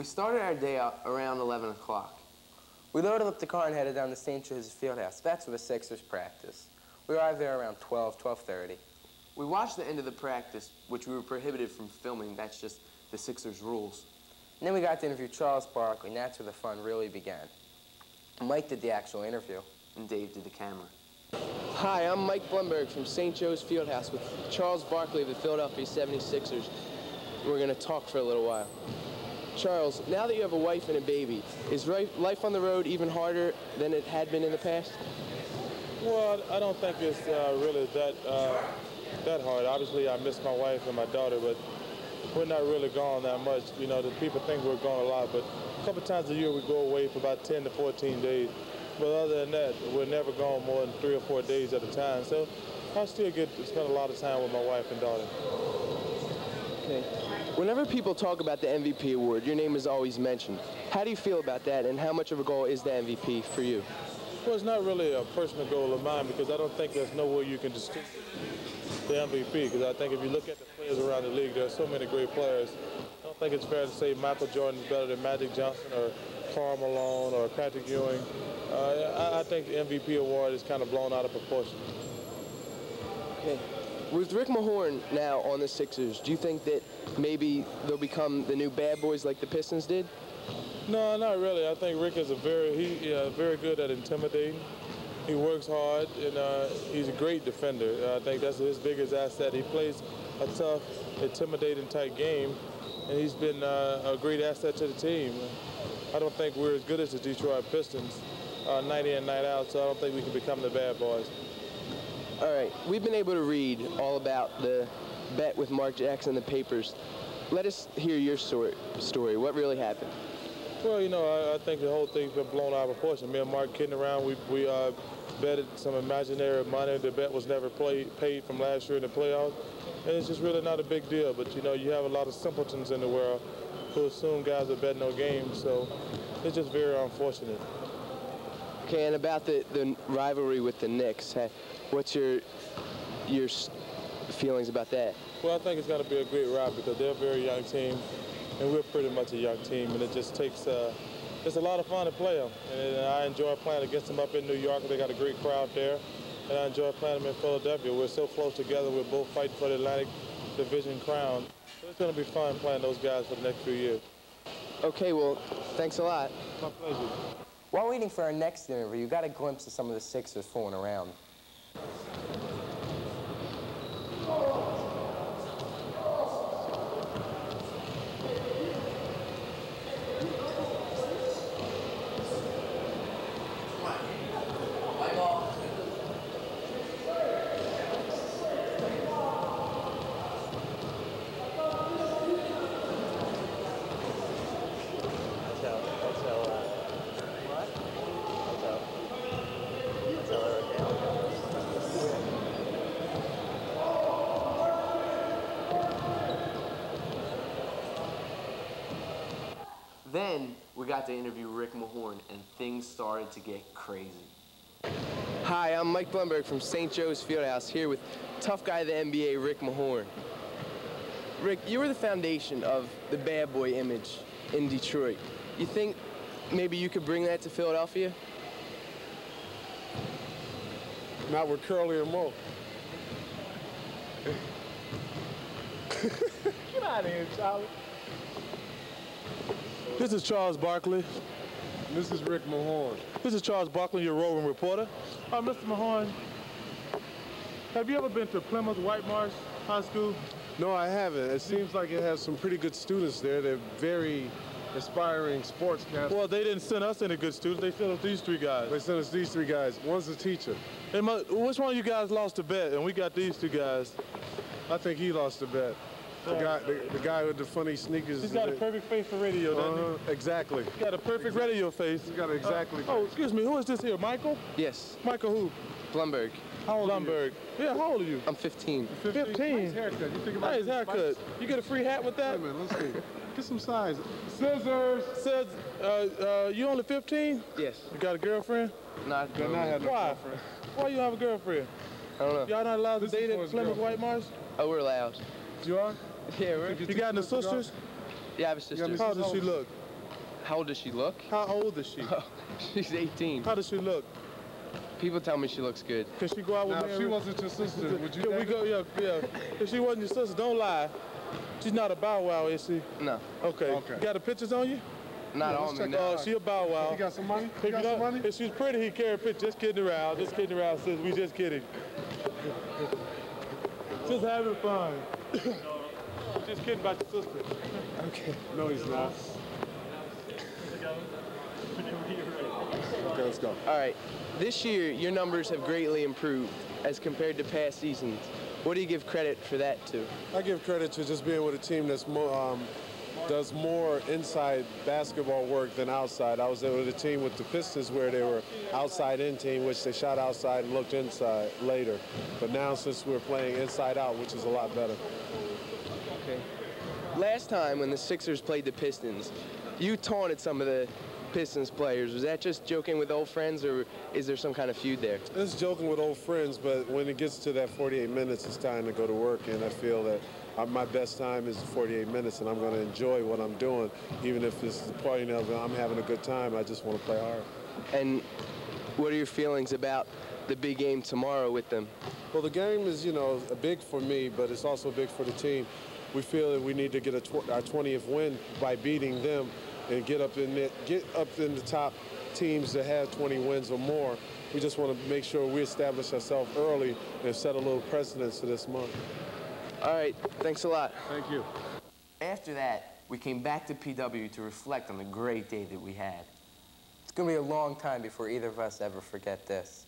We started our day out around 11 o'clock. We loaded up the car and headed down to St. Joe's Fieldhouse. That's where the Sixers practice. We arrived there around 12:30. We watched the end of the practice, which we were prohibited from filming. That's just the Sixers' rules. And then we got to interview Charles Barkley, and that's where the fun really began. Mike did the actual interview. And Dave did the camera. Hi, I'm Mike Blumberg from St. Joe's Fieldhouse with Charles Barkley of the Philadelphia 76ers. We're going to talk for a little while. Charles, now that you have a wife and a baby, is life on the road even harder than it had been in the past? Well, I don't think it's really that hard. Obviously, I miss my wife and my daughter, but we're not really gone that much. You know, the people think we're gone a lot, but a couple times a year we go away for about 10 to 14 days. But other than that, we're never gone more than 3 or 4 days at a time. So I still get to spend a lot of time with my wife and daughter. Okay. Whenever people talk about the MVP award, your name is always mentioned. How do you feel about that, and how much of a goal is the MVP for you? Well, it's not really a personal goal of mine because I don't think there's no way you can distinguish the MVP, because I think if you look at the players around the league, there are so many great players. I don't think it's fair to say Michael Jordan is better than Magic Johnson or Karl Malone or Patrick Ewing. I think the MVP award is kind of blown out of proportion. Okay. With Rick Mahorn now on the Sixers, do you think that maybe they'll become the new bad boys like the Pistons did? No, not really. I think Rick is very good at intimidating. He works hard, and he's a great defender. I think that's his biggest asset. He plays a tough, intimidating type game, and he's been a great asset to the team. I don't think we're as good as the Detroit Pistons, night in, night out, so I don't think we can become the bad boys. All right, we've been able to read all about the bet with Mark Jackson in the papers. Let us hear your story. What really happened? Well, you know, I think the whole thing's been blown out of proportion. Me and Mark kidding around, we betted some imaginary money. The bet was never paid from last year in the playoffs. And it's just really not a big deal. But, you know, you have a lot of simpletons in the world who assume guys are betting no games. So it's just very unfortunate. Okay, and about the rivalry with the Knicks, what's your feelings about that? Well, I think it's going to be a great ride because they're a very young team, and we're pretty much a young team, and it just takes it's a lot of fun to play them. And I enjoy playing against them up in New York. They got a great crowd there, and I enjoy playing them in Philadelphia. We're so close together. We're both fighting for the Atlantic Division crown. So it's going to be fun playing those guys for the next few years. Okay, well, thanks a lot. My pleasure. While waiting for our next interview, you got a glimpse of some of the Sixers fooling around. Then we got to interview Rick Mahorn, and things started to get crazy. Hi, I'm Mike Blumberg from St. Joe's Fieldhouse here with tough guy of the NBA, Rick Mahorn. Rick, you were the foundation of the bad boy image in Detroit. You think maybe you could bring that to Philadelphia? Not with Curly and Mo. Get out of here, Charlie. This is Charles Barkley. This is Rick Mahorn. This is Charles Barkley, your roving reporter. Mr. Mahorn, have you ever been to Plymouth White Marsh High School? No, I haven't. It seems like it has some pretty good students there. They're very aspiring sportscasters. Well, they didn't send us any good students. They sent us these three guys. They sent us these three guys. One's a teacher. And which one of you guys lost the bet? And we got these two guys. I think he lost the bet. The guy with the funny sneakers. He's got a perfect face for radio, doesn't he? Exactly. He's got a perfect radio face. He's got exactly. Oh, excuse me. Who is this here? Michael? Yes. Michael who? Blumberg. How old Blumberg. Yeah, how old are you? I'm 15. 15? Nice haircut. You think about Nice haircut. You get a free hat with that? Wait a minute, let's see. Get some size. Scissors. You only 15? Yes. You got a girlfriend? Not have no Why? girlfriend. Why you have a girlfriend? I don't know. Y'all not allowed to This is date for at his Plymouth girlfriend. White Marsh? Oh, we're allowed. You are? Yeah, we're. You got any sisters? Yeah, I have a sister. How does she look? How old does she look? How old is she? She's 18. How does she look? People tell me she looks good. Can she go out with Now, me? if she wasn't your sister, would you Can we date go? her? Yeah. If she wasn't your sister, don't lie. She's not a Bow Wow, is she? No, Okay. Okay. You got the pictures on you? not let's on me. check No. out. She a Bow Wow. You got some money? If You got some money? If she's pretty, he carry a picture. Just kidding around. Just kidding around, sis. We just kidding. Just having fun. Just kidding about your sister. Okay. No, he's not. Okay, let's go. All right. This year, your numbers have greatly improved as compared to past seasons. What do you give credit for that to? I give credit to just being with a team that's more, does more inside basketball work than outside. I was with a team with the Pistons where they were outside-in team, which they shot outside and looked inside later. But now since we're playing inside-out, which is a lot better. Okay. Last time when the Sixers played the Pistons, you taunted some of the Pistons players. Was that just joking with old friends, or is there some kind of feud there? It's joking with old friends, but when it gets to that 48 minutes, it's time to go to work, and I feel that my best time is 48 minutes, and I'm going to enjoy what I'm doing, even if it's the point of I'm having a good time. I just want to play hard. And what are your feelings about the big game tomorrow with them? Well, the game is, big for me, but it's also big for the team. We feel that we need to get our 20th win by beating them and get up in the top teams that have 20 wins or more. We just want to make sure we establish ourselves early and set a little precedence for this month. All right. Thanks a lot. Thank you. After that, we came back to PW to reflect on the great day that we had. It's going to be a long time before either of us ever forget this.